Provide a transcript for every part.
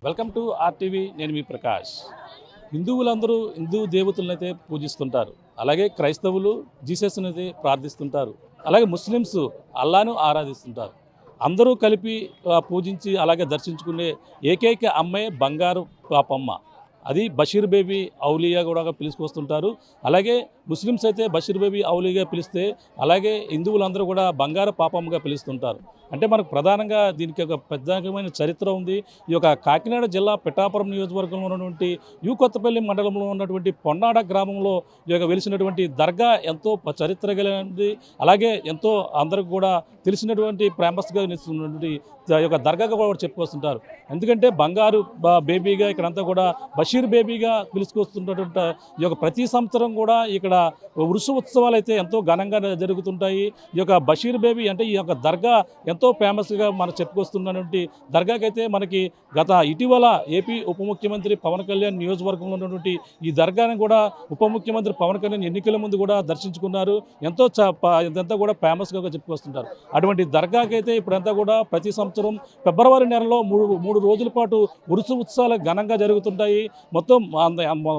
Welcome to RTV. నేను మీ ప్రకాష్. హిందువులందరూ హిందూ దేవతలనైతే పూజిస్తుంటారు, అలాగే క్రైస్తవులు జీసస్ని అయితే ప్రార్థిస్తుంటారు, అలాగే ముస్లిమ్స్ అల్లాను ఆరాధిస్తుంటారు. అందరూ కలిపి పూజించి అలాగే దర్శించుకునే ఏకైక అమ్మాయి బంగారు పాపమ్మ. అది బషీర్ బేబీ ఔలియా కూడా పిలుచుకొస్తుంటారు. అలాగే ముస్లిమ్స్ అయితే బషీర్ బేబీ ఔలియాగా పిలిస్తే, అలాగే హిందువులందరూ కూడా బంగారు పాపమ్మగా పిలుస్తుంటారు. అంటే మనకు ప్రధానంగా దీనికి ఒక ప్రత్యేకమైన చరిత్ర ఉంది. ఈ యొక్క కాకినాడ జిల్లా పిఠాపురం నియోజకవర్గంలో ఉన్నటువంటి కొత్తపల్లి మండలంలో ఉన్నటువంటి పొన్నాడ గ్రామంలో ఈ యొక్క వెలిసినటువంటి దర్గా ఎంతో చరిత్ర కలిగినది. అలాగే ఎంతో అందరికి కూడా తెలిసినటువంటి ఫేమస్గా నిలుస్తున్నటువంటి ఈ యొక్క దర్గాగా కూడా చెప్పుకొస్తుంటారు. ఎందుకంటే బంగారు బేబీగా ఇక్కడంతా కూడా బషీర్ బేబీగా పిలుచుకొస్తున్నటువంటి ఈ యొక్క ప్రతి సంవత్సరం కూడా ఇక్కడ ఉరుసు ఉత్సవాలు అయితే ఎంతో ఘనంగా జరుగుతుంటాయి. ఈ యొక్క బషీర్ బేబీ అంటే ఈ యొక్క దర్గా ఎంతో ఫేమస్గా మనం చెప్పుకొస్తున్నటువంటి దర్గాకైతే మనకి ఇటీవల ఏపీ ఉప ముఖ్యమంత్రి పవన్ కళ్యాణ్ నియోజకవర్గంలో ఉన్నటువంటి ఈ దర్గాని కూడా ఉప ముఖ్యమంత్రి పవన్ కళ్యాణ్ ఎన్నికల ముందు కూడా దర్శించుకున్నారు. ఇదంతా కూడా ఫేమస్గా చెప్పుకొస్తుంటారు. అటువంటి దర్గాకైతే ఇప్పుడంతా కూడా ప్రతి సంవత్సరం ఫిబ్రవరి నెలలో మూడు రోజుల పాటు ఉరుసు ఉత్సవాలు ఘనంగా జరుగుతుంటాయి. మొత్తం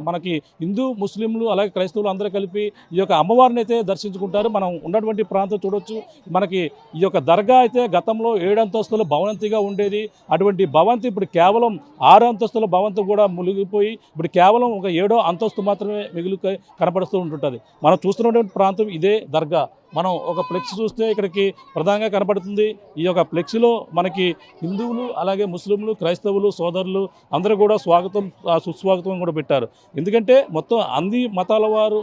మనకి హిందూ ముస్లింలు అలాగే క్రైస్తవులు అందరూ కలిపి ఈ యొక్క అమ్మవారిని అయితే దర్శించుకుంటారు. మనం ఉన్నటువంటి ప్రాంతం చూడొచ్చు. మనకి ఈ యొక్క దర్గా అయితే గతంలో 7 అంతస్తుల భవంతిగా ఉండేది. అటువంటి భవంతి ఇప్పుడు కేవలం 6 అంతస్తుల భవంతి కూడా మునిగిపోయి ఇప్పుడు కేవలం ఒక 7వ అంతస్తు మాత్రమే కనపడుతూ ఉంటుంటుంది. మనం చూస్తున్నటువంటి ప్రాంతం ఇదే దర్గా. మనం ఒక ఫ్లెక్స్ చూస్తే ఇక్కడికి ప్రధానంగా కనపడుతుంది. ఈ యొక్క ఫ్లెక్స్లో మనకి హిందువులు అలాగే ముస్లింలు క్రైస్తవులు సోదరులు అందరూ కూడా సుస్వాగతం కూడా పెట్టారు. ఎందుకంటే మొత్తం అన్ని మతాల వారు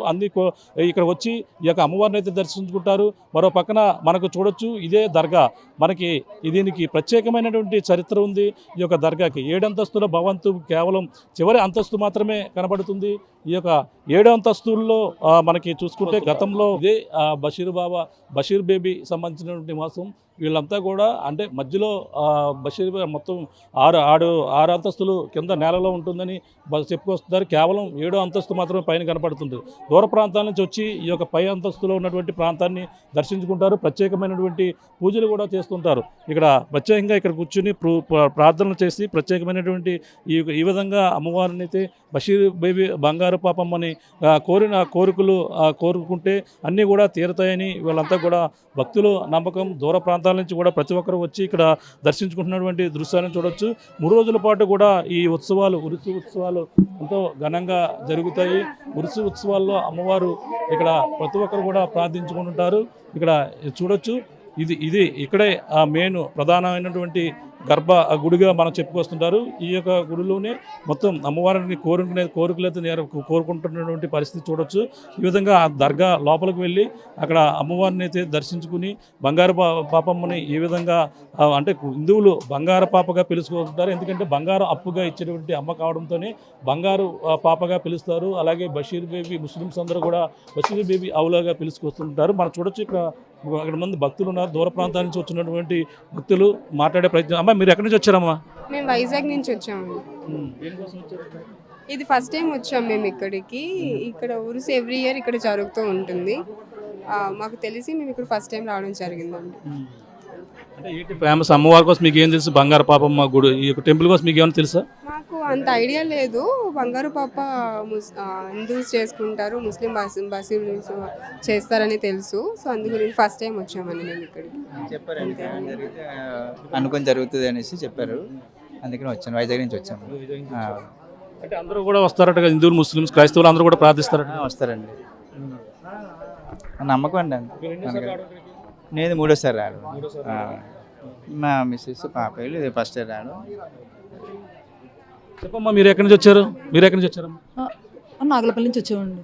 ఇక్కడ వచ్చి ఈ యొక్క అమ్మవారిని అయితే దర్శించుకుంటారు. మరో పక్కన మనకు చూడొచ్చు ఇదే దర్గా. మనకి దీనికి ప్రత్యేకమైనటువంటి చరిత్ర ఉంది. ఈ యొక్క దర్గాకి 7 అంతస్తుల భవంతు కేవలం చివరి అంతస్తు మాత్రమే కనబడుతుంది. ఈ యొక్క 7 అంతస్తుల్లో మనకి చూసుకుంటే గతంలో ఇదే బషీర్ బేబీ సంబంధించినటువంటి మాసం వీళ్ళంతా కూడా అంటే మధ్యలో బషీర్ మొత్తం 6 అంతస్తులు కింద నేలలో ఉంటుందని చెప్పుకొస్తున్నారు. కేవలం 7వ అంతస్తు మాత్రమే పైన కనపడుతుంది. దూర ప్రాంతాల నుంచి వచ్చి ఈ యొక్క పై అంతస్తులో ఉన్నటువంటి ప్రాంతాన్ని దర్శించుకుంటారు. ప్రత్యేకమైనటువంటి పూజలు కూడా చేస్తుంటారు. ఇక్కడ ప్రత్యేకంగా ఇక్కడ కూర్చుని ప్రార్థనలు చేసి ప్రత్యేకమైనటువంటి ఈ విధంగా అమ్మవారిని అయితే బషీర్ బేబీ బంగారు పాపమ్మని కోరిన కోరికలు కోరుకుంటే అన్నీ కూడా తీరుతాయని వీళ్ళంతా కూడా భక్తులు నమ్మకం. దూర ప్రాంతాల నుంచి కూడా ప్రతి ఒక్కరు వచ్చి ఇక్కడ దర్శించుకుంటున్నటువంటి దృశ్యాలను చూడొచ్చు. 3 రోజుల పాటు కూడా ఈ ఉరుసు ఉత్సవాలు ఎంతో ఘనంగా జరుగుతాయి. ఉరుసు ఉత్సవాల్లో అమ్మవారు ఇక్కడ ప్రతి ఒక్కరు కూడా ప్రార్థించుకుంటుంటారు. ఇక్కడ చూడొచ్చు. ఇది ఇక్కడే మెయిన్ ప్రధానమైనటువంటి గుడిగా మనం చెప్పుకొస్తుంటారు. ఈ యొక్క గుడిలోనే మొత్తం అమ్మవారిని కోరికలైతే కోరుకుంటున్నటువంటి పరిస్థితి చూడొచ్చు. ఈ విధంగా ఆ దర్గా లోపలికి వెళ్ళి అక్కడ అమ్మవారిని అయితే దర్శించుకుని బంగారు పాపమ్మని ఈ విధంగా అంటే హిందువులు బంగారు పాపగా పిలుచుకుంటారు. ఎందుకంటే బంగారు అప్పుగా ఇచ్చేటువంటి అమ్మ కావడంతోనే బంగారు పాపగా పిలుస్తారు. అలాగే బషీర్ బేబీ ముస్లిమ్స్ అందరూ కూడా బషీర్ బేబీ ఔలాగా పిలుచుకొస్తుంటారు. మనం చూడొచ్చు అక్కడ మంది భక్తులు ఉన్నారు. దూర ప్రాంతాల నుంచి వచ్చినటువంటి భక్తులు మాట్లాడే ప్రయత్నం. అమ్మా, మీరు ఎక్కడి నుంచి వచ్చారమ్మా? మేము వైజాగ్ నుంచి వచ్చాము. ఇది ఫస్ట్ టైం వచ్చాము మేము ఇక్కడికి. ఇక్కడ ఊరుసు ఎవ్రీ ఇయర్ ఇక్కడ జరుగుతూ ఉంటుంది. మాకు తెలిసి మేము ఇక్కడ ఫస్ట్ టైం రావడం జరిగిందండి. అంటే ఏంటి ఫేమస్ అమ్మవారి కోసం మీకు ఏం తెలుసు? బంగారు పాపమ్మ గుడి ఈ టెంపుల్ కోసం మీకు ఏమైనా తెలుసా? మాకు అంత ఐడియా లేదు. బంగారు పాప హిందూస్ చేసుకుంటారు, ముస్లిం బసీలు చేస్తారని తెలుసు. సో అందు గురించి ఫస్ట్ టైం వచ్చామని మేము ఇక్కడికి. అనుకుని జరుగుతుంది అనేసి చెప్పారు, అందుకని వచ్చాను. వైజాగ్ నుంచి వచ్చాము. అంటే అందరూ కూడా వస్తారట కదా, హిందువులు ముస్లిమ్స్ క్రైస్తవులు అందరూ కూడా ప్రార్థిస్తారట? వస్తారండి, నమ్మకం అండి. నేను 3వ రాడు, మా మిస్సెస్ పాపలు ఇది ఫస్ట్ ఇయర్ రాడు. చెప్పమ్మా, మీరు ఎక్కడి నుంచి వచ్చారు? నాగలపల్లి నుంచి వచ్చామండి.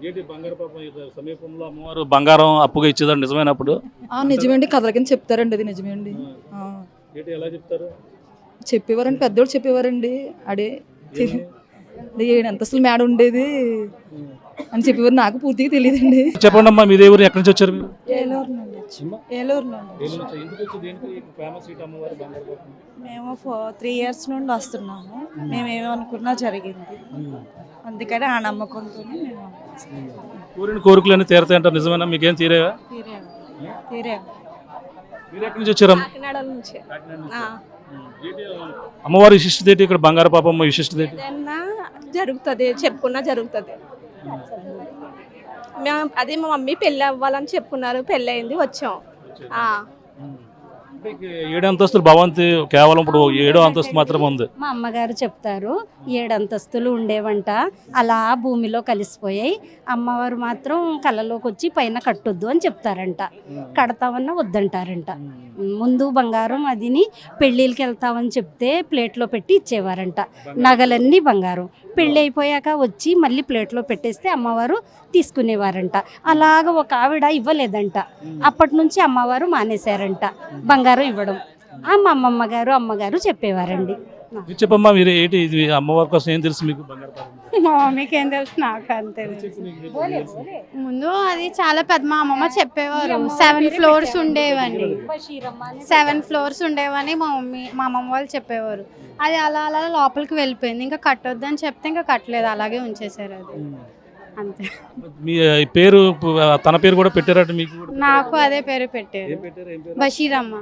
ఏంటి బంగారు పాప సమీపంలో అమ్మవారు బంగారం అప్పుగా ఇచ్చేదండి, నిజమైనప్పుడు? నిజమేండి, కథల కింద చెప్తారండి. అది నిజమే అండి. ఎలా చెప్తారు? చెప్పేవారండి, పెద్దోడు చెప్పేవారండి. 7 అంతస్తుల మేడ ఉండేది అని చెప్పేవారు. నాకు పూర్తిగా తెలియదండి. చెప్పండి అమ్మా, మీ దేవురు ఎక్కడి నుంచి వచ్చారు? మీరు ఏలూరు మేము 3 years నుండి వస్తున్నాము. మేము ఏమనుకున్నా జరిగింది, అందుకని ఆ నమ్మకంతో కోరిన కోరికలు అన్నీ తీరతాయంటారు, నిజమేనా? మీకేం తీరేవా? తీరే. మీరు ఎక్కడి నుంచి వచ్చారు? కాకినాడ నుంచి. అమ్మవారి విశిష్టత ఏంటి? ఇక్కడ బంగారు పాపమ్మ విశిష్టత ఏంటి? ఏదన్నా జరుగుతుంది, చెప్పుకున్నా జరుగుతుంది. అదే మా మమ్మీ పెళ్ళి అవ్వాలని చెప్పుకున్నారు, పెళ్ళి అయింది, వచ్చాం. అంటే ఇక 7 అంతస్తులు భవంతి కేవలం ఇప్పుడు 7వ అంతస్తు మాత్రమే ఉంది. మా అమ్మగారు చెప్తారు 7 అంతస్తులు ఉండేవంట, అలా భూమిలో కలిసిపోయాయి. అమ్మవారు మాత్రం కళ్ళలోకి వచ్చి పైన కట్టొద్దు అని చెప్తారంట, కడతామన్నా వద్దంటారంట. ముందు బంగారం అదిని పెళ్ళిళ్ళకి వెళ్తామని చెప్తే ప్లేట్లో పెట్టి ఇచ్చేవారంట, నగలన్నీ బంగారం. పెళ్ళి అయిపోయాక వచ్చి మళ్ళీ ప్లేట్లో పెట్టేస్తే అమ్మవారు తీసుకునేవారంట. అలాగ ఒక ఆవిడ ఇవ్వలేదంట, అప్పటి నుంచి అమ్మవారు మానేశారంట బంగారం ఇవ్వడం. మా అమ్మగారు చెప్పేవారండి. మీరు చెప్పమ్మా, మీరు ఏంటి ఇది అమ్మవారి కోసం ఏం తెలుసు మీకు? బంగారు పాపం మా మమ్మీకి ఏం తెలుసు, నాకు అంతే ముందు అది చాలా పెద్ద, మా అమ్మమ్మ చెప్పేవారు 7 ఫ్లోర్స్ ఉండేవని, 7 ఫ్లోర్స్ ఉండేవని మా అమ్మమ్మ వాళ్ళు చెప్పేవారు. అది అలా అలా లోపలికి వెళ్ళిపోయింది, ఇంకా కట్టొద్దని చెప్తే ఇంకా కట్టలేదు, అలాగే ఉంచేసారు అది, అంతే. మీ పేరు తన పేరు కూడా పెట్టారట మీకు? నాకు అదే పేరు పెట్టారు, బషీరమ్మ.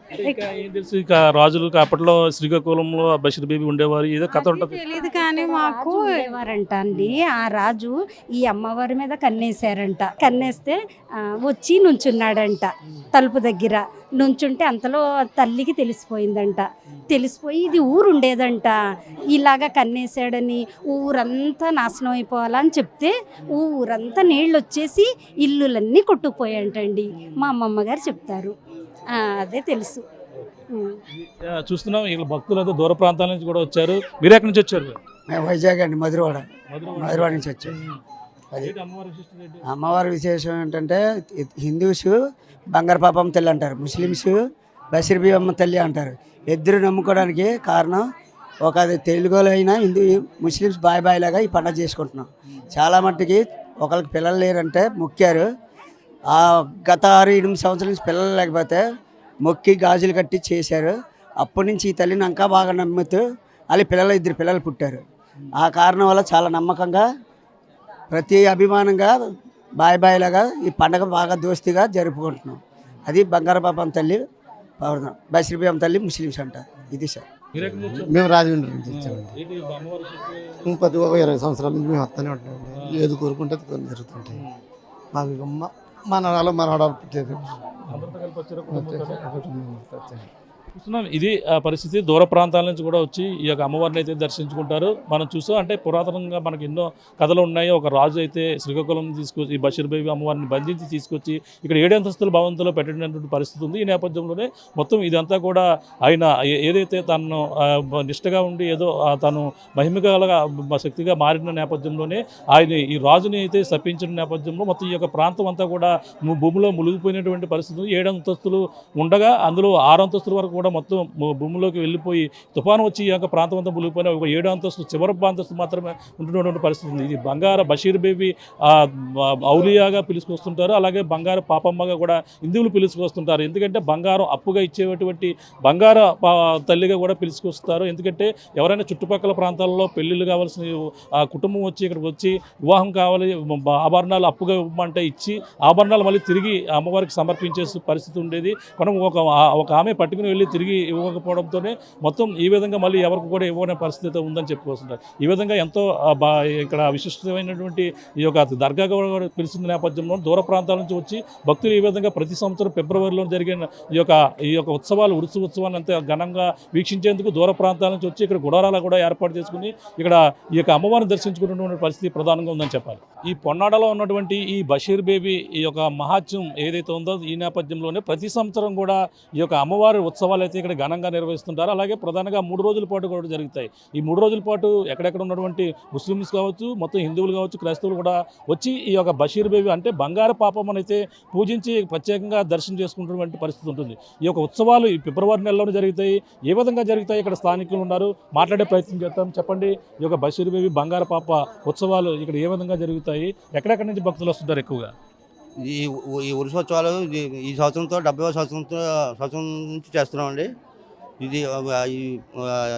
ఏం తెలుసు ఇక రాజులు అప్పట్లో శ్రీకాకుళంలో బషీర్ బేబీ ఉండేవారు, ఏదో కథ ఉంటుంది. తెలియదు కానీ మాకు ఉండేవారంట అండి. ఆ రాజు ఈ అమ్మవారి మీద కన్నేశారంట, కన్నేస్తే వచ్చి నుంచున్నాడంట తలుపు దగ్గర. నుంచుంటే అంతలో తల్లికి తెలిసిపోయిందంట, తెలిసిపోయి ఇది ఊరు ఉండేదంట, ఇలాగా కన్నేశాడని ఊరంతా నాశనం అయిపోవాలని చెప్తే ఊరంతా నీళ్ళు వచ్చేసి ఇల్లులన్నీ కొట్టుకుపోయాయంటండి, మా అమ్మమ్మ గారు చెప్తారు. అదే తెలుసు. చూస్తున్నాం ఇక్కడ భక్తులు అయితే దూర ప్రాంతాల నుంచి కూడా వచ్చారు. మీరు ఎక్కడి నుంచి వచ్చారు? మేము వైజాగ్ అండి, మధురవాడ నుంచి వచ్చాం. అది అమ్మవారి విశేషం ఏంటంటే హిందూస్ బంగారు పాపమ్మ తల్లి అంటారు, ముస్లిమ్స్ బషీర్ బీ అమ్మ తల్లి అంటారు. ఇద్దరు నమ్ముకోవడానికి కారణం ఒక తెలుగులో అయినా హిందూ ముస్లిమ్స్ బాయ్ లాగా ఈ పండుగ చేసుకుంటున్నాం. చాలా మట్టుకి ఒకరికి పిల్లలు లేరంటే మొక్కారు. గత 6-8 సంవత్సరాల నుంచి పిల్లలు లేకపోతే మొక్కి గాజులు కట్టి చేశారు. అప్పటి నుంచి ఈ తల్లిని ఇంకా బాగా నమ్ముతూ వాళ్ళ 2 పిల్లలు పుట్టారు. ఆ కారణం వల్ల చాలా నమ్మకంగా ప్రతి అభిమానంగా బాయ్ లాగా ఈ పండగ బాగా దోస్తిగా జరుపుకుంటున్నాం. అది బంగారు పాపం తల్లి, బషీర్ బీ అమ్మ తల్లి ముస్లిమ్స్ అంటారు. ఇది సార్. మేము రాజమండ్రి నుంచి వచ్చామండి. ప్రతి 20 సంవత్సరాల నుంచి మేము వస్తూనే ఉంటామండి. ఏది కోరుకుంటే అది కొన్ని జరుగుతుంటాయి. మాకు మనవడాలు పుట్టేది. చూస్తున్నాం ఇది పరిస్థితి. దూర ప్రాంతాల నుంచి కూడా వచ్చి ఈ యొక్క అమ్మవారిని అయితే దర్శించుకుంటారు. మనం చూసాం అంటే పురాతనంగా మనకి ఎన్నో కథలు ఉన్నాయి. ఒక రాజు అయితే శ్రీకాకుళం తీసుకొచ్చి ఈ బషీర్ బేబీ అమ్మవారిని బంధించి తీసుకొచ్చి ఇక్కడ 7 అంతస్తుల భవంతిలో పెట్టినటువంటి పరిస్థితి ఉంది. ఈ నేపథ్యంలోనే మొత్తం ఇదంతా కూడా ఆయన ఏదైతే తను నిష్టగా ఉండి ఏదో తను మహిమగల శక్తిగా మారిన నేపథ్యంలోనే ఆయన ఈ రాజుని అయితే శపించిన నేపథ్యంలో మొత్తం ఈ యొక్క ప్రాంతం అంతా కూడా భూమిలో మునిగిపోయినటువంటి పరిస్థితి. 7 అంతస్తులు ఉండగా అందులో 6 అంతస్తుల వరకు కూడా మొత్తం భూమిలోకి వెళ్ళిపోయి తుఫాను వచ్చి ఈ యొక్క ప్రాంతం అంతా మునిగిపోయిన ఒక 7 అంతస్తు చివరి అంతస్తు మాత్రమే ఉంటున్నటువంటి పరిస్థితి ఉంది. ఇది బంగారు బషీర్ బేబీ ఔలియాగా పిలుచుకొస్తుంటారు. అలాగే బంగారు పాపమ్మగా కూడా హిందువులు పిలుచుకొస్తుంటారు. ఎందుకంటే బంగారం అప్పుగా ఇచ్చేటువంటి బంగారు తల్లిగా కూడా పిలుచుకొస్తారు. ఎందుకంటే ఎవరైనా చుట్టుపక్కల ప్రాంతాల్లో పెళ్ళిళ్ళు కావాల్సిన కుటుంబం వచ్చి ఇక్కడికి వచ్చి వివాహం కావాలి, ఆభరణాలు అప్పుగా ఇవ్వమంటే ఇచ్చి ఆభరణాలు మళ్ళీ తిరిగి అమ్మవారికి సమర్పించే పరిస్థితి ఉండేది. మనం ఒక ఆమె పట్టుకుని వెళ్ళి తిరిగి ఇవ్వకపోవడంతోనే మొత్తం ఈ విధంగా మళ్ళీ ఎవరికి కూడా ఇవ్వని పరిస్థితి ఉందని చెప్పుకొస్తుంటారు. ఈ విధంగా ఎంతో ఇక్కడ విశిష్టమైనటువంటి ఈ యొక్క దర్గాగా కూడా పిలిచిన నేపథ్యంలో దూర ప్రాంతాల నుంచి వచ్చి భక్తులు ఈ విధంగా ప్రతి సంవత్సరం ఫిబ్రవరిలో జరిగిన ఈ యొక్క ఉత్సవాలు ఉత్సవాలను అంతే ఘనంగా వీక్షించేందుకు దూర ప్రాంతాల నుంచి వచ్చి ఇక్కడ గుడారాలు కూడా ఏర్పాటు చేసుకుని ఇక్కడ ఈ యొక్క అమ్మవారిని దర్శించుకున్నటువంటి పరిస్థితి ప్రధానంగా ఉందని చెప్పాలి. ఈ పొన్నాడలో ఉన్నటువంటి ఈ బషీర్ బేబీ ఈ యొక్క మహాత్యం ఏదైతే ఉందో ఈ నేపథ్యంలోనే ప్రతి సంవత్సరం కూడా ఈ యొక్క అమ్మవారి ఉత్సవాలు అయితే ఇక్కడ ఘనంగా నిర్వహిస్తుంటారు. అలాగే ప్రధానంగా 3 రోజుల పాటు కూడా జరుగుతాయి. ఈ 3 రోజుల పాటు ఎక్కడెక్కడ ఉన్నటువంటి ముస్లిమ్స్ కావచ్చు, మొత్తం హిందువులు కావచ్చు, క్రైస్తవులు కూడా వచ్చి ఈ యొక్క బషీర్ బేబీ అంటే బంగారు పాపమ్మని అయితే పూజించి ప్రత్యేకంగా దర్శనం చేసుకుంటున్నటువంటి పరిస్థితి ఉంటుంది. ఈ యొక్క ఉత్సవాలు ఈ ఫిబ్రవరి నెలలోనే జరుగుతాయి. ఏ విధంగా జరుగుతాయి ఇక్కడ స్థానికులు ఉన్నారు, మాట్లాడే ప్రయత్నం చేస్తాం. చెప్పండి, ఈ యొక్క బషీర్ బేబీ బంగారు పాప ఉత్సవాలు ఇక్కడ ఏ విధంగా జరుగుతాయి, ఎక్కడెక్కడి నుంచి భక్తులు వస్తుంటారు ఎక్కువగా? ఈ ఉత్సవాలు ఈ సంవత్సరంతో 70వ సంవత్సరం నుంచి చేస్తున్నామండి. ఇది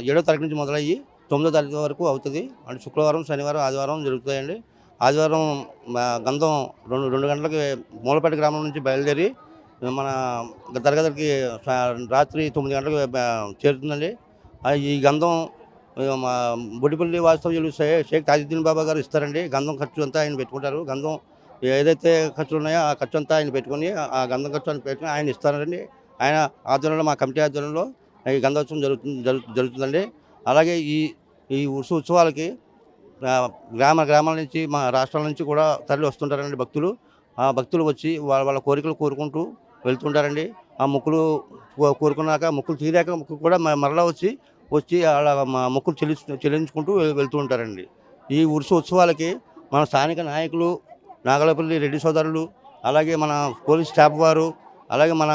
7వ తారీఖు నుంచి మొదలయ్యి 9వ తారీఖు వరకు అవుతుంది. అంటే శుక్రవారం, శనివారం, ఆదివారం జరుగుతాయండి. ఆదివారం గంధం 2 గంటలకి మూలపేట గ్రామం నుంచి బయలుదేరి మన దర్గా దగ్గరికి రాత్రి 9 గంటలకు చేరుతుందండి. ఈ గంధం మా బొడిపల్లి వాస్తవ్యులు షేక్ తాజుద్దీన్ బాబా గారు ఇస్తారండి. గంధం ఖర్చు అంతా ఆయన పెట్టుకుంటారు. గంధం ఏదైతే ఖర్చులు ఉన్నాయో ఆ ఖర్చు అంతా ఆయన పెట్టుకొని, ఆ గంధం ఖర్చు అని పెట్టుకుని ఆయన ఇస్తారండి. ఆయన ఆధ్వర్యంలో, మా కమిటీ ఆధ్వర్యంలో ఈ గంధోత్సవం జరుగుతుందండి. అలాగే ఈ ఉత్సవాలకి గ్రామాల నుంచి, మా రాష్ట్రాల నుంచి కూడా తరలి వస్తుంటారండి భక్తులు. ఆ భక్తులు వచ్చి వాళ్ళ కోరికలు కోరుకుంటూ వెళ్తుంటారండి. ఆ మొక్కులు కోరుకున్నాక, మొక్కులు తీరాక కూడా మరలా వచ్చి వాళ్ళ మొక్కులు చెల్లించుకుంటూ వెళ్తూ ఉంటారండి. ఈ ఉత్సవాలకి మన స్థానిక నాయకులు, నాగలపల్లి రెడ్డి సోదరులు, అలాగే మన పోలీస్ స్టాఫ్ వారు, అలాగే మన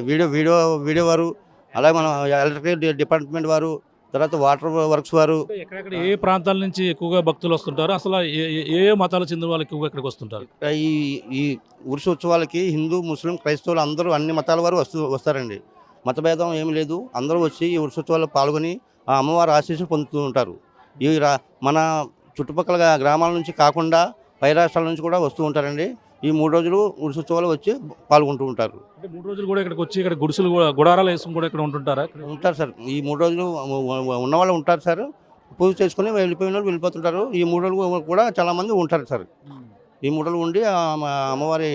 వీడియో వారు, అలాగే మన ఎలక్ట్రికల్ డిపార్ట్మెంట్ వారు, తర్వాత వాటర్ వర్క్స్ వారు, ఎక్కడెక్కడ ఏ ప్రాంతాల నుంచి ఎక్కువగా భక్తులు వస్తుంటారు? అసలు ఏ మతాలకు చెందిన వాళ్ళు ఎక్కువగా ఇక్కడికి వస్తుంటారు? ఈ ఉత్సవాలకి హిందూ, ముస్లిం, క్రైస్తవులు అందరూ అన్ని మతాల వారు వస్తారండి. మతభేదం ఏమి లేదు. అందరూ వచ్చి ఈ ఉత్సవాల్లో పాల్గొని ఆ అమ్మవారి ఆశీస్సులు పొందుతూ ఉంటారు. మన చుట్టుపక్కల గ్రామాల నుంచి కాకుండా పై రాష్ట్రాల నుంచి కూడా వస్తూ ఉంటారండి. ఈ 3 రోజులు ఉత్సవాలు వచ్చి పాల్గొంటూ ఉంటారు. అంటే 3 రోజులు కూడా ఇక్కడికి వచ్చి ఇక్కడ గుడిసెలు కూడా, గుడారాలు వేసుకుని కూడా ఇక్కడ ఉంటుంటారా? ఉంటారు సార్. ఈ 3 రోజులు ఉన్నవాళ్ళు ఉంటారు సార్. పూజ చేసుకుని వెళ్ళిపోయిన వాళ్ళు వెళ్ళిపోతుంటారు. ఈ 3 రోజులు కూడా చాలామంది ఉంటారు సార్. ఈ 3 రోజులు ఉండి అమ్మవారి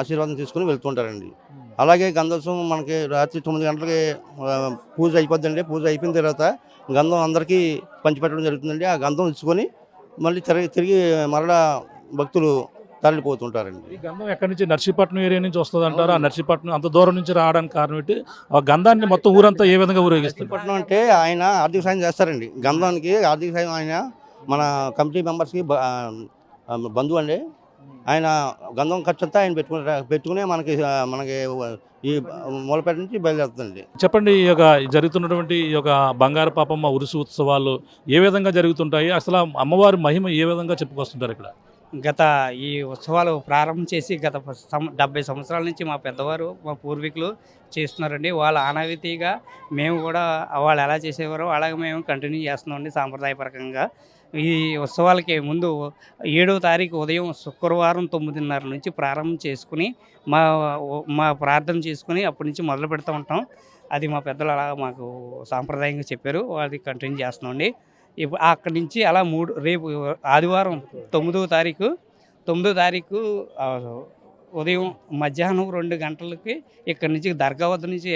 ఆశీర్వాదం తీసుకుని వెళ్తుంటారండి. అలాగే గంధోత్సవం మనకి రాత్రి 9 గంటలకి పూజ అయిపోద్దండి. పూజ అయిపోయిన తర్వాత గంధం అందరికీ పంచిపెట్టడం జరుగుతుందండి. ఆ గంధం ఇచ్చుకొని మళ్ళీ తిరిగి మరలా భక్తులు తరలిపోతుంటారండి. ఈ గంధం ఎక్కడి నుంచి? నర్సీపట్నం ఏరియా నుంచి వస్తుంది అంటారు. ఆ నర్సీపట్నం అంత దూరం నుంచి రావడానికి కారణం ఏంటి? ఆ గంధాన్ని మొత్తం ఊరంతా ఏ విధంగా ఊరేగిస్తారు? నర్సీపట్నం అంటే ఆయన ఆర్థిక సాయం చేస్తారండి. గంధానికి ఆర్థిక సాయం ఆయన మన కమిటీ మెంబర్స్కి బంధువు అండి. ఆయన గంధం ఖర్చు అంతా ఆయన పెట్టుకునే మనకి ఈ మూలపేట నుంచి బయలుదేరుతుందండి. చెప్పండి, ఈ యొక్క జరుగుతున్నటువంటి ఈ యొక్క బంగారు పాపమ్మ ఉరుసు ఉత్సవాలు ఏ విధంగా జరుగుతుంటాయి? అసలు అమ్మవారి మహిమ ఏ విధంగా చెప్పుకొస్తుంటారు ఇక్కడ? గత ఈ ఉత్సవాలు ప్రారంభం చేసి గత 70 సంవత్సరాల నుంచి మా పెద్దవారు, మా పూర్వీకులు చేస్తున్నారండి. వాళ్ళ ఆనవాయితీగా మేము కూడా వాళ్ళు ఎలా చేసేవారో అలాగే మేము కంటిన్యూ చేస్తున్నామండి సాంప్రదాయపరంగా. ఈ ఉత్సవాలకి ముందు 7వ తారీఖు ఉదయం శుక్రవారం 9:30 నుంచి ప్రారంభం చేసుకుని మా ప్రార్థన చేసుకుని అప్పటి నుంచి మొదలు పెడుతూ ఉంటాం. అది మా పెద్దలు అలా మాకు సాంప్రదాయంగా చెప్పారు. అది కంటిన్యూ చేస్తున్నామండి. ఇప్పుడు అక్కడి నుంచి అలా రేపు ఆదివారం 9వ తారీఖు ఉదయం మధ్యాహ్నం 2 గంటలకి ఇక్కడి నుంచి దర్గా వద్ద నుంచి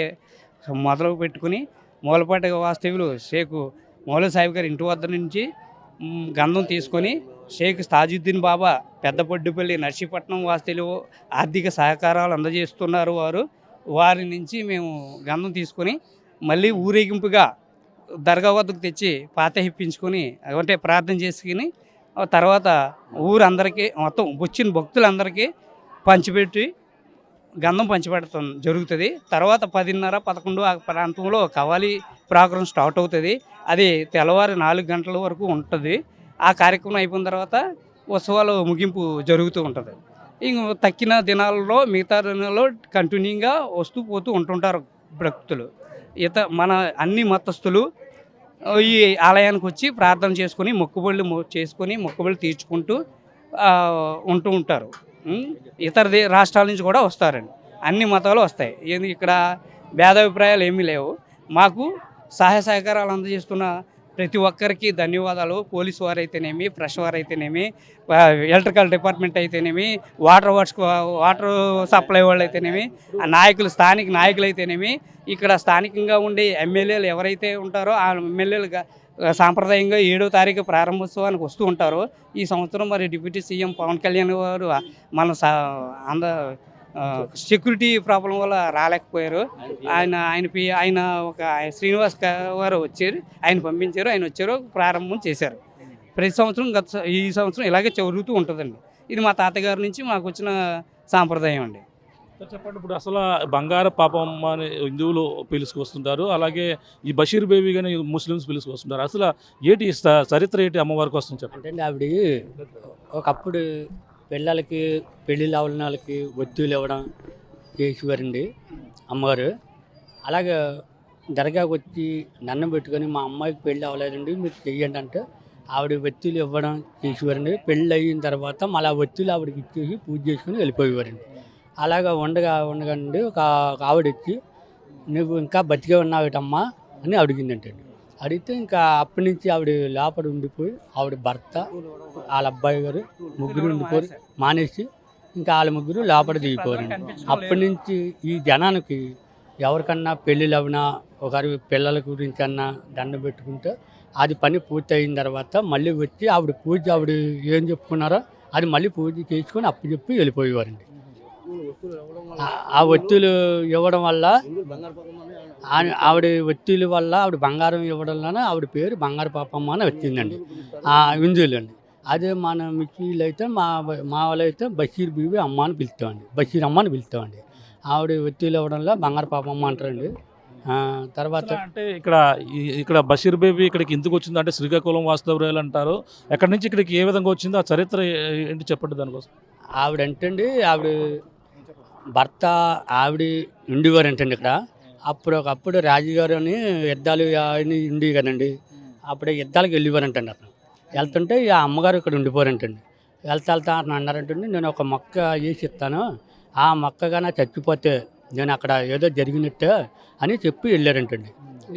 మొదలు పెట్టుకుని మూలపాటి వాస్తవ్యులు షేక్ మౌలా సాహిబ్ గారి ఇంటి వద్ద నుంచి గంధం తీసుకొని షేక్ తాజుద్దీన్ బాబా పెద్దపొడ్డుపల్లి నర్సీపట్నం వాస్తవ్యులు ఆర్థిక సహకారాలు అందజేస్తున్నారు. వారి నుంచి మేము గంధం తీసుకొని మళ్ళీ ఊరేగింపుగా దర్గా వద్దకు తెచ్చి పాత ఇప్పించుకొని అంటే ప్రార్థన చేసుకుని తర్వాత ఊరందరికీ మొత్తం వచ్చిన భక్తులందరికీ పంచిపెట్టి గంధం పంచిపెట్టడం జరుగుతుంది. తర్వాత 10:30, 11 ఆ ప్రాంతంలో కవాలి ప్రోగ్రాం స్టార్ట్ అవుతుంది. అది తెల్లవారు 4 గంటల వరకు ఉంటుంది. ఆ కార్యక్రమం అయిపోయిన తర్వాత ఉత్సవాలు ముగింపు జరుగుతూ ఉంటుంది. ఇంక తక్కిన దినాలలో మిగతా దినాల్లో కంటిన్యూగా వస్తూ పోతూ ఉంటుంటారు భక్తులు. మన అన్ని మతస్థులు ఈ ఆలయానికి వచ్చి ప్రార్థన చేసుకొని మొక్కుబళ్ళు తీర్చుకుంటూ ఉంటూ ఉంటారు. ఇతర రాష్ట్రాల నుంచి కూడా వస్తారండి. అన్ని మతాలు వస్తాయి. ఇక్కడ భేదాభిప్రాయాలు ఏమీ లేవు. మాకు సహాయ సహకారాలు అందజేస్తున్న ప్రతి ఒక్కరికి ధన్యవాదాలు. పోలీసు వారు అయితేనేమి, ప్రెస్ వారు అయితేనేమి, ఎలక్ట్రికల్ డిపార్ట్మెంట్ అయితేనేమి, వాటర్ సప్లై వాళ్ళు అయితేనేమి, స్థానిక నాయకులు అయితేనేమి, ఇక్కడ స్థానికంగా ఉండే ఎమ్మెల్యేలు ఎవరైతే ఉంటారో ఆ ఎమ్మెల్యేలు సాంప్రదాయంగా 7వ తారీఖు ప్రారంభోత్సవానికి వస్తూ ఉంటారు. ఈ సంవత్సరం మరి డిప్యూటీ సీఎం పవన్ కళ్యాణ్ గారు మన సెక్యూరిటీ ప్రాబ్లం వల్ల రాలేకపోయారు. ఆయన ఒక శ్రీనివాస్ గారు వచ్చారు, ఆయన పంపించారు, ఆయన వచ్చారు, ప్రారంభం చేశారు. ప్రతి సంవత్సరం ఈ సంవత్సరం ఇలాగే జరుగుతూ ఉంటుందండి. ఇది మా తాతగారి నుంచి మాకు వచ్చిన సాంప్రదాయం అండి. చెప్పండి, ఇప్పుడు అసలు బంగారు పాపమ్మ అని హిందువులు పిలుచుకొస్తుంటారు, అలాగే ఈ బషీర్ బేబీ కానీ ముస్లిమ్స్ పిలుచుకొస్తుంటారు. అసలు ఏంటి చరిత్ర ఏంటి అమ్మవారికి వస్తుంది చెప్పండి. అంటే ఆవిడ ఒకప్పుడు పిల్లలకి పెళ్ళిళ్ళు అవ్వని వాళ్ళకి ఒత్తులు ఇవ్వడం చేసేవారండి అమ్మగారు. అలాగే దర్గాకు వచ్చి దండం పెట్టుకొని మా అమ్మాయికి పెళ్ళి అవ్వలేదండి మీరు చెయ్యండి అంటే ఆవిడ ఒత్తులు ఇవ్వడం చేసేవారండి. పెళ్ళి అయిన తర్వాత మళ్ళీ ఒత్తులు ఆవిడకి ఇచ్చేసి పూజ చేసుకుని వెళ్ళిపోయేవారండి. అలాగా ఉండగానండి ఒక ఆవిడ వచ్చి నువ్వు ఇంకా బతికే ఉన్నావుటమ్మా అని అడిగిందంటండి. అడిగితే ఇంకా అప్పటి నుంచి ఆవిడ లోపల ఉండిపోయి ఆవిడ భర్త వాళ్ళ అబ్బాయి గారు ముగ్గురు ఉండిపోయి మానేసి ఇంకా వాళ్ళ ముగ్గురు లోపల దిగిపోయారండి. అప్పటి నుంచి ఈ జనానికి ఎవరికన్నా పెళ్ళిళ్ళు అవునా ఒకరి పిల్లల గురించి అన్నా దండం పెట్టుకుంటే అది పని పూర్తి అయిన తర్వాత మళ్ళీ వచ్చి ఆవిడ ఏం చెప్పుకున్నారో అది మళ్ళీ పూజ చేసుకొని అప్పు చెప్పి వెళ్ళిపోయేవారండి. ఆ ఒత్తులు ఇవ్వడం వల్ల ఆవిడ ఒత్తుల వల్ల ఆవిడ బంగారం ఇవ్వడం వల్ల ఆవిడ పేరు బంగారు పాపమ్మ అని వచ్చిందండి హిందువులు అండి. అదే మన మిక్సీలు అయితే మా వాళ్ళు అయితే బషీర్ బీబీ అమ్మ అని పిలుస్తామండి, బషీర్ అమ్మ అని పిలుస్తామండి. ఆవిడ ఒత్తులు ఇవ్వడం వల్ల బంగారు పాపమ్మ అంటారండి. తర్వాత అంటే ఇక్కడ బషీర్ బేబీ ఇక్కడికి ఎందుకు వచ్చింది అంటే శ్రీకాకుళం వాస్తవ్యాలు అంటారు. ఎక్కడి నుంచి ఇక్కడికి ఏ విధంగా వచ్చిందో ఆ చరిత్ర ఏంటి చెప్పండి దానికోసం. ఆవిడంటండి ఆవిడ భర్త ఆవిడ ఉండేవారంటండి ఇక్కడ. ఒకప్పుడు రాజుగారు అని యుద్ధాలు ఉండి కదండి, అప్పుడే యుద్ధాలకు వెళ్ళేవారంటండి. అతను వెళ్తుంటే ఆ అమ్మగారు ఇక్కడ ఉండిపోరంటండి. వెళ్తా అతను అన్నారంటండి, నేను ఒక మొక్క వేసి ఇస్తాను, ఆ మొక్కగానే చచ్చిపోతే నేను అక్కడ ఏదో జరిగినట్టే అని చెప్పి వెళ్ళారంటండి.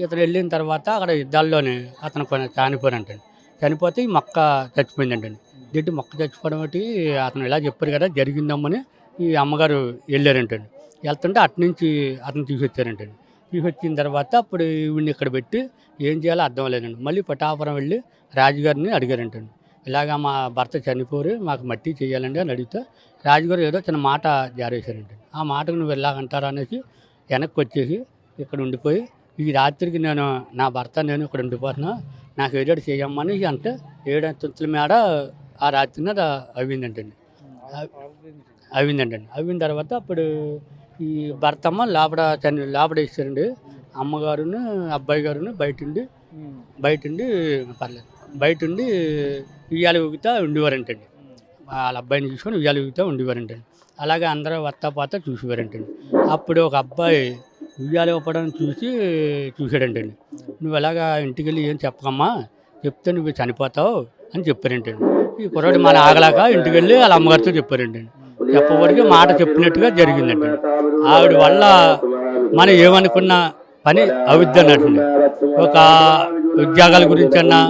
ఇతను వెళ్ళిన తర్వాత అక్కడ యుద్ధాల్లోనే అతను చనిపోయారంటండి. చనిపోతే ఈ మొక్క చచ్చిపోయిందంటండి. దీంట్లో మొక్క చచ్చిపోవడం బట్టి అతను ఇలా చెప్పారు కదా జరిగిందమ్మని ఈ అమ్మగారు వెళ్ళారంటండి. వెళ్తుంటే అట్నుంచి అతను తీసుకొచ్చారంటండి. తీసుకొచ్చిన తర్వాత అప్పుడు ఈవిడ్ని ఇక్కడ పెట్టి ఏం చేయాలో అర్థం లేదండి. మళ్ళీ పటాపురం వెళ్ళి రాజుగారిని అడిగారంటండి. ఇలాగా మా భర్త చనిపోరు మాకు మట్టి చేయాలండి అని అడిగితే రాజుగారు ఏదో చిన్న మాట జారేశారంటండి. ఆ మాటకు నువ్వు వెళ్ళాగంటారా అనేసి వెనక్కి వచ్చేసి ఇక్కడ ఉండిపోయి ఈ రాత్రికి నా భర్త నేను ఇక్కడ ఉండిపోతున్నా, నాకు ఏదో చేయమ్మని అంటే 7 అంతస్తుల మేడ ఆ రాత్రి మీద అయిందంటండి. అయిన తర్వాత అప్పుడు ఈ భర్తమ్మ లోపల ఇచ్చారండి. అమ్మగారును అబ్బాయి గారును బయటుండి ఉయ్యాల ఊగుతా ఉండేవారంటండి. వాళ్ళ అబ్బాయిని చూసుకొని ఉయ్యాల ఊగుతా ఉండేవారంటండి. అలాగే అందరూ వత్తా చూసేవారంటండి. అప్పుడు ఒక అబ్బాయి ఉయ్యాలు ఇవ్వడం చూసాడంటండి. నువ్వు ఎలాగా ఇంటికి వెళ్ళి ఏం చెప్పకమ్మా, చెప్తే నువ్వు చనిపోతావు అని చెప్పారంటండి. ఈ కుర్రాడు మన ఆగలాక ఇంటికి వెళ్ళి వాళ్ళ అమ్మగారితో చెప్పారంటండి. చెప్పబడికి మాట చెప్పినట్టుగా జరిగిందండి. ఆవిడ వల్ల మనం ఏమనుకున్న పని అవుద్ది అన్నట్టుండి. ఒక ఉద్యోగాల గురించి అన్నా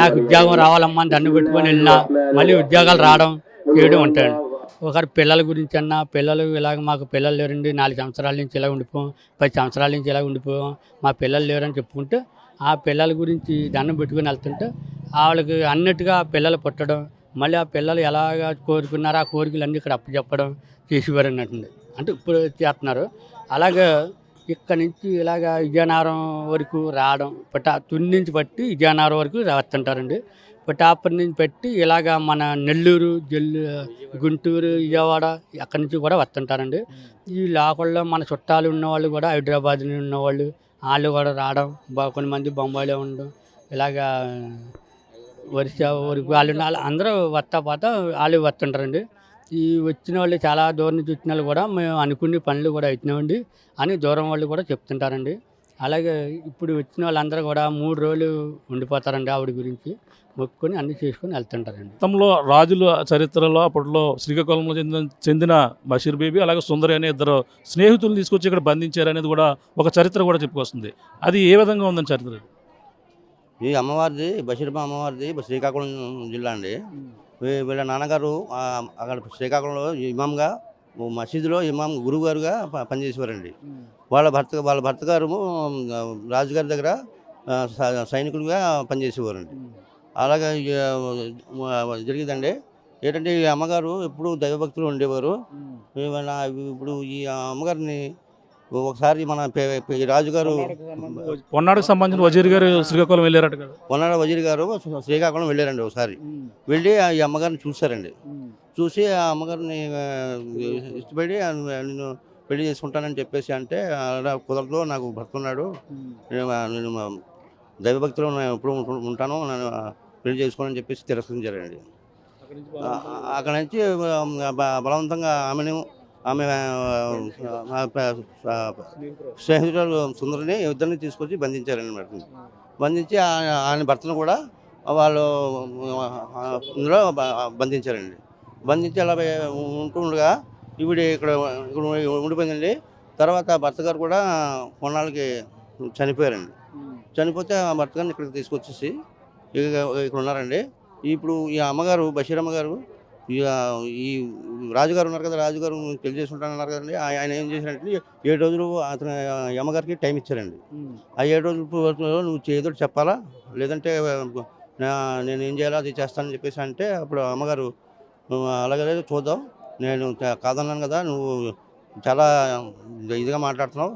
నాకు ఉద్యోగం రావాలమ్మా అని దండం పెట్టుకొని వెళ్ళినా మళ్ళీ ఉద్యోగాలు రావడం చేయడం ఉంటాయండి. ఒకరి పిల్లల గురించి అన్నా పిల్లలు ఇలాగ మాకు పిల్లలు లేరండి, 4 సంవత్సరాల నుంచి ఇలా ఉండిపోయాం, 10 సంవత్సరాల నుంచి ఇలా ఉండిపోయాం, మా పిల్లలు లేరని చెప్పుకుంటే ఆ పిల్లల గురించి దండం పెట్టుకుని వెళ్తుంటే వాళ్ళకి అన్నట్టుగా పిల్లలు పుట్టడం, మళ్ళీ ఆ పిల్లలు ఎలాగ కోరుకున్నారో ఆ కోరికలన్నీ ఇక్కడ అప్పచెప్పడం చేసేవారు అన్నట్టుండి. అంటే ఇప్పుడు చేస్తున్నారు. అలాగే ఇక్కడ నుంచి ఇలాగ విజయనగరం వరకు రావడం, తుని నుంచి పట్టి విజయనగరం వరకు వస్తుంటారండి. పిఠాపురం నుంచి పెట్టి ఇలాగ మన నెల్లూరు గుంటూరు విజయవాడ అక్కడి నుంచి కూడా వస్తుంటారండి. ఈ లోకల్లో మన చుట్టాలు ఉన్నవాళ్ళు కూడా హైదరాబాద్ నుంచి ఉన్నవాళ్ళు వాళ్ళు కూడా రావడం, కొంతమంది బొంబాయిలో ఉండడం, ఇలాగా వరకు వాళ్ళు అందరూ వస్తా వాళ్ళు వస్తుంటారండి. ఈ వచ్చిన వాళ్ళు చాలా దూరం నుంచి వచ్చిన వాళ్ళు కూడా మేము అనుకునే పనులు కూడా అవుతున్నామండి అని దూరం వాళ్ళు కూడా చెప్తుంటారండి. అలాగే ఇప్పుడు వచ్చిన వాళ్ళందరూ కూడా 3 రోజులు ఉండిపోతారండి. ఆవిడ గురించి మొక్కుకొని అన్నీ చేసుకొని వెళ్తుంటారండి. గతంలో రాజుల చరిత్రలో అప్పట్లో శ్రీకాకుళంలో చెందిన బషీర్ బేబీ అలాగే సుందరి అనే 2 స్నేహితులు తీసుకొచ్చి ఇక్కడ బంధించారనేది కూడా ఒక చరిత్ర కూడా చెప్పుకొస్తుంది. అది ఏ విధంగా ఉందని చరిత్ర? ఈ అమ్మవారిది బషీర్బా అమ్మవారిది శ్రీకాకుళం జిల్లా అండి. వీళ్ళ నాన్నగారు అక్కడ శ్రీకాకుళంలో ఇమాంగా మసీదులో గురువు గారుగా పనిచేసేవారండి. వాళ్ళ భర్త గారు రాజుగారి దగ్గర సైనికుడిగా పనిచేసేవారండి. అలాగే జరిగిందండి. ఏంటంటే ఈ అమ్మగారు ఎప్పుడు దైవభక్తులు ఉండేవారు. ఇప్పుడు ఈ అమ్మగారిని ఒకసారి మన రాజుగారు పొన్నాడుకు సంబంధించిన వజీర్ గారు శ్రీకాకుళం వెళ్ళారట కదా. పొన్నాడ వజీర్ గారు శ్రీకాకుళం వెళ్ళారండి. ఒకసారి వెళ్ళి ఈ అమ్మగారిని చూశారండి. చూసి ఆ అమ్మగారిని ఇష్టపడి నేను పెళ్లి చేసుకుంటానని చెప్పేసి అంటే అలా కుదరదు, నాకు భర్త ఉన్నాడు, నేను దైవభక్తిలో ఎప్పుడు ఉంటాను, నేను పెళ్లి చేసుకోనని చెప్పేసి తిరస్కరించారండి. అక్కడ నుంచి బలవంతంగా ఆమె స్నేహితురాలు సుందరిని ఇద్దరిని తీసుకొచ్చి బంధించారండి. బంధించి ఆయన భర్తను కూడా వాళ్ళు ఇందులో బంధించారండి. బంధించి అలా ఉంటుండగా ఈవిడ ఇక్కడ ఉండిపోయిందండి. తర్వాత భర్త గారు కూడా కొన్నాళ్ళకి చనిపోయారండి. చనిపోతే ఆ భర్త గారిని ఇక్కడికి తీసుకొచ్చేసి ఇక్కడ ఉన్నారండి. ఇప్పుడు ఈ అమ్మగారు బషీరమ్మ గారు ఈ రాజుగారు ఉన్నారు కదా, రాజుగారు పెళ్లి చేసుకుంటానన్నారు కదండి. ఆయన ఏం చేశారంటే 7 రోజులు అతను ఈ అమ్మగారికి టైం ఇచ్చారండి. ఆ 7 రోజులు నువ్వు ఏదో చెప్పాలా, లేదంటే నేను ఏం చేయాలో అది చేస్తానని చెప్పేసి అంటే అప్పుడు అమ్మగారు అలాగే చూద్దాం, నేను కాదన్నాను కదా, నువ్వు చాలా ఇదిగా మాట్లాడుతున్నావు,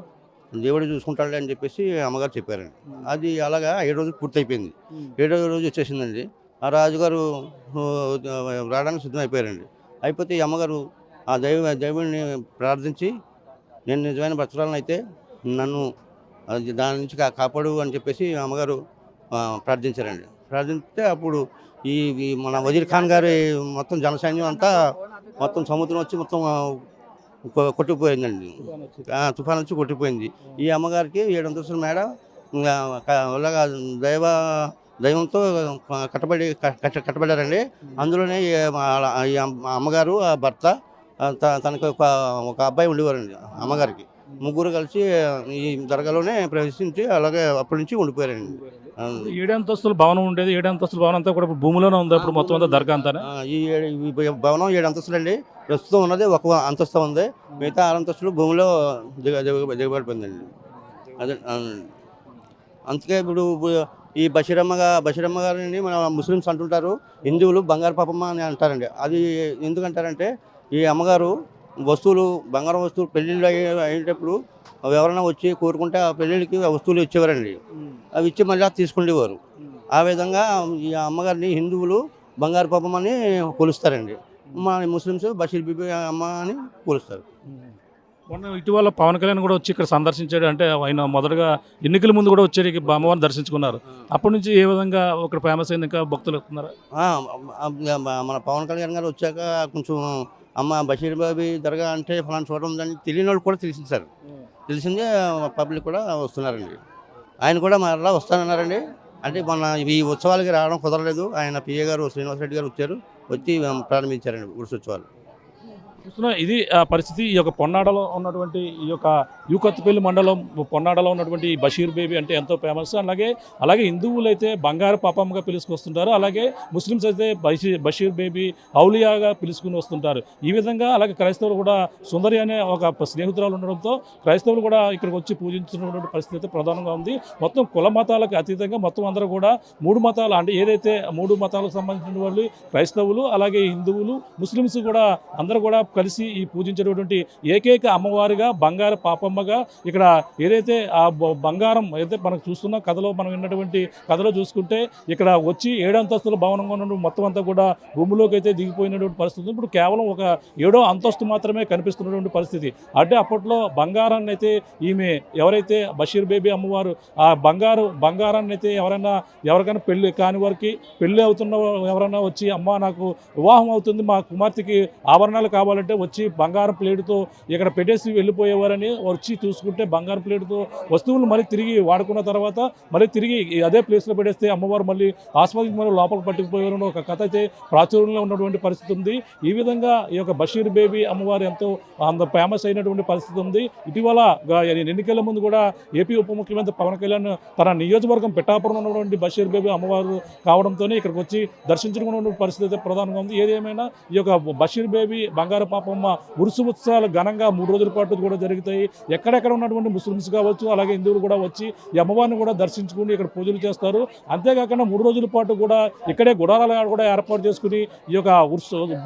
దేవుడు చూసుకుంటాడు అని చెప్పేసి అమ్మగారు చెప్పారండి. అది అలాగా 7 రోజులు పూర్తయిపోయింది. 7వ రోజు వచ్చేసిందండి. ఆ రాజుగారు రావడానికి సిద్ధమైపోయారండి. అయిపోతే ఈ అమ్మగారు ఆ దేవుడిని ప్రార్థించి, నేను నిజమైన భక్తురాలను అయితే నన్ను దాని నుంచి కాపాడు అని చెప్పేసి అమ్మగారు ప్రార్థించారండి. ప్రార్థిస్తే అప్పుడు ఈ మన వజీర్ ఖాన్ గారి మొత్తం జనసైన్యం అంతా మొత్తం సముద్రం వచ్చి మొత్తం కొట్టుకుపోయిందండి. తుఫాన్ వచ్చి కొట్టిపోయింది. ఈ అమ్మగారికి 7 అంతస్తుల మేడ అలాగా దైవంతో కట్టబడారండి. అందులోనే ఈ అమ్మగారు ఆ భర్త తనకు ఒక అబ్బాయి ఉండేవారండి. అమ్మగారికి ముగ్గురు కలిసి ఈ దర్గాలోనే ప్రవేశించి అలాగే అప్పటి నుంచి ఉండిపోయారండి. 7 అంతస్తుల భవనం ఉండేది. 7 అంతస్తుల భవనం అంతా కూడా భూమిలోనే ఉంది. అప్పుడు మొత్తం అంతా దర్గా అంతా ఈ భవనం 7 అంతస్తులు అండి. ప్రస్తుతం ఉన్నది 1 అంతస్తు ఉంది. మిగతా 6 అంతస్తులు భూమిలో దిగబడిపోయిందండి. అదే అందుకే ఇప్పుడు ఈ బషీరమ్మ గారిని మన ముస్లిమ్స్ అంటుంటారు, హిందువులు బంగారు పాపమ్మ అని అంటారండి. అది ఎందుకంటారంటే ఈ అమ్మగారు బంగారం వస్తువులు పెళ్ళిళ్ళు అయ్యేటప్పుడు ఎవరైనా వచ్చి కోరుకుంటే ఆ పెళ్ళిళ్ళకి వస్తువులు ఇచ్చేవారండి. అవి ఇచ్చి మళ్ళీ తీసుకునేవారు. ఆ విధంగా ఈ అమ్మగారిని హిందువులు బంగారు పాపమ్మని కొలుస్తారండి. మా ముస్లిమ్స్ బషీర్ బీబీ అమ్మ అని కొలుస్తారు. మొన్న ఇటీవల పవన్ కళ్యాణ్ కూడా వచ్చి ఇక్కడ సందర్శించాడు. అంటే ఆయన మొదటగా ఎన్నికల ముందు కూడా వచ్చాడు, అమ్మవారిని దర్శించుకున్నారు. అప్పటి నుంచి ఏ విధంగా ఇక్కడ ఫేమస్ అయింది, ఇంకా భక్తులు వస్తున్నారా? మన పవన్ కళ్యాణ్ గారు వచ్చాక కొంచెం అమ్మ బషీర్ బాబీ దర్గా అంటే ఫలానా చోట ఉందని తెలియని వాళ్ళు కూడా తెలిసింది సార్. తెలిసిందే పబ్లిక్ కూడా వస్తున్నారండి. ఆయన కూడా మరలా వస్తానన్నారండి. అంటే మన ఈ ఉత్సవాలకి రావడం కుదరలేదు. ఆయన పిఏ గారు శ్రీనివాసరెడ్డి గారు వచ్చి ప్రారంభించారండి ఉత్సవాలు. చూస్తున్నా ఇది పరిస్థితి. ఈ యొక్క పొన్నాడలో ఉన్నటువంటి ఈ యొక్క యూకత్పల్లి మండలం పొన్నాడలో ఉన్నటువంటి ఈ బషీర్ బేబీ అంటే ఎంతో ఫేమస్. అలాగే హిందువులు అయితే బంగారు పాపమ్మగా పిలుచుకొస్తుంటారు. అలాగే ముస్లిమ్స్ అయితే బషీర్ బేబీ ఔలియాగా పిలుచుకుని వస్తుంటారు. ఈ విధంగా అలాగే క్రైస్తవులు కూడా సుందరి అనే ఒక స్నేహితురాలు ఉండడంతో క్రైస్తవులు కూడా ఇక్కడికి వచ్చి పూజించినటువంటి పరిస్థితి అయితే ప్రధానంగా ఉంది. మొత్తం కుల మతాలకు అతీతంగా మొత్తం అందరూ కూడా 3 మతాలు అంటే ఏదైతే 3 మతాలకు సంబంధించిన వాళ్ళు క్రైస్తవులు, అలాగే హిందువులు, ముస్లిమ్స్ కూడా అందరూ కూడా కలిసి ఈ పూజించేటటువంటి ఏకైక అమ్మవారిగా బంగారు పాపమ్మగా ఇక్కడ ఏదైతే ఆ బంగారం అయితే మనకు చూస్తున్న కథలో మనం విన్నటువంటి కథలో చూసుకుంటే ఇక్కడ వచ్చి 7 అంతస్తుల భవనంగా ఉన్న మొత్తం అంతా కూడా భూమిలోకి అయితే దిగిపోయినటువంటి పరిస్థితి. ఇప్పుడు కేవలం ఒక 7వ అంతస్తు మాత్రమే కనిపిస్తున్నటువంటి పరిస్థితి. అంటే అప్పట్లో బంగారాన్ని అయితే ఈమె ఎవరైతే బషీర్ బేబీ అమ్మవారు ఆ బంగారాన్ని అయితే ఎవరికైనా పెళ్లి కాని వారికి పెళ్లి అవుతున్న ఎవరైనా వచ్చి అమ్మ నాకు వివాహం అవుతుంది, మా కుమార్తెకి ఆభరణాలు కావాలంటే వచ్చి బంగారం ప్లేటుతో ఇక్కడ పెట్టేసి వెళ్ళిపోయేవారని వచ్చి చూసుకుంటే బంగారం ప్లేటుతో వస్తువులు మళ్ళీ తిరిగి వాడుకున్న తర్వాత మళ్ళీ తిరిగి అదే ప్లేస్లో పెట్టేస్తే అమ్మవారు మళ్ళీ ఆస్వాదించి మళ్ళీ లోపలికి పట్టుకుపోయారని ఒక కథ అయితే ప్రాచుర్యంలో ఉన్నటువంటి పరిస్థితి ఉంది. ఈ విధంగా ఈ యొక్క బషీర్ బేబీ అమ్మవారు ఎంతో అంత ఫేమస్ అయినటువంటి పరిస్థితి ఉంది. ఇటీవల ఎన్నికల ముందు కూడా ఏపీ ఉప ముఖ్యమంత్రి పవన్ కళ్యాణ్ తన నియోజకవర్గం పిఠాపురం ఉన్నటువంటి బషీర్ బేబీ అమ్మవారు కావడంతోనే ఇక్కడికి వచ్చి దర్శించుకున్నటువంటి పరిస్థితి అయితే ప్రధానంగా ఉంది. ఏదేమైనా ఈ యొక్క బషీర్ బేబీ బంగారు పాపమ్మ ఉరుసు ఉత్సవాలు ఘనంగా 3 రోజుల పాటు కూడా జరుగుతాయి. ఎక్కడెక్కడ ఉన్నటువంటి ముస్లిమ్స్ కావచ్చు, అలాగే హిందువులు కూడా వచ్చి ఈ అమ్మవారిని కూడా దర్శించుకుని ఇక్కడ పూజలు చేస్తారు. అంతేకాకుండా 3 రోజుల పాటు కూడా ఇక్కడే గుడారాలు కూడా ఏర్పాటు చేసుకుని ఈ యొక్క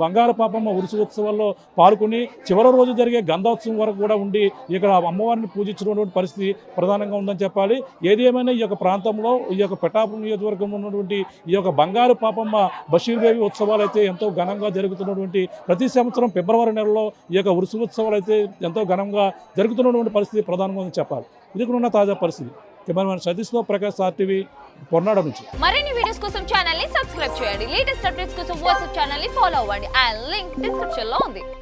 బంగారు పాపమ్మ ఉరుసు ఉత్సవాల్లో పాల్గొని చివరి రోజు జరిగే గంధోత్సవం వరకు కూడా ఉండి ఇక్కడ అమ్మవారిని పూజించినటువంటి పరిస్థితి ప్రధానంగా ఉందని చెప్పాలి. ఏది ఏమైనా ఈ యొక్క ప్రాంతంలో ఈ యొక్క పిఠాపురం నియోజకవర్గం ఉన్నటువంటి ఈ యొక్క బంగారు పాపమ్మ బషీర్ బేబీ ఉత్సవాలు అయితే ఎంతో ఘనంగా జరుగుతున్నటువంటి ప్రతి సంవత్సరం ఫిబ్రవరి నెలలో ఈ యొక్క ఉరుసు ఉత్సవాలు అయితే ఎంతో ఘనంగా జరుగుతున్నటువంటి పరిస్థితి ప్రధానంగా ఉందని చెప్పాలి. ఇది కూడా ఉన్న తాజా పరిస్థితి. కెమెరామెన్ సతీష్తో ప్రకాష్, RTV, పొన్నాడ నుంచి. మరిన్ని వీడియోస్ కోసం ఛానల్ ని సబ్స్క్రైబ్ చేయండి. లేటెస్ట్ అప్డేట్స్ కోసం వాట్సాప్ ఛానల్ ని ఫాలో అవ్వండి. ఆ లింక్ డిస్క్రిప్షన్ లో ఉంది.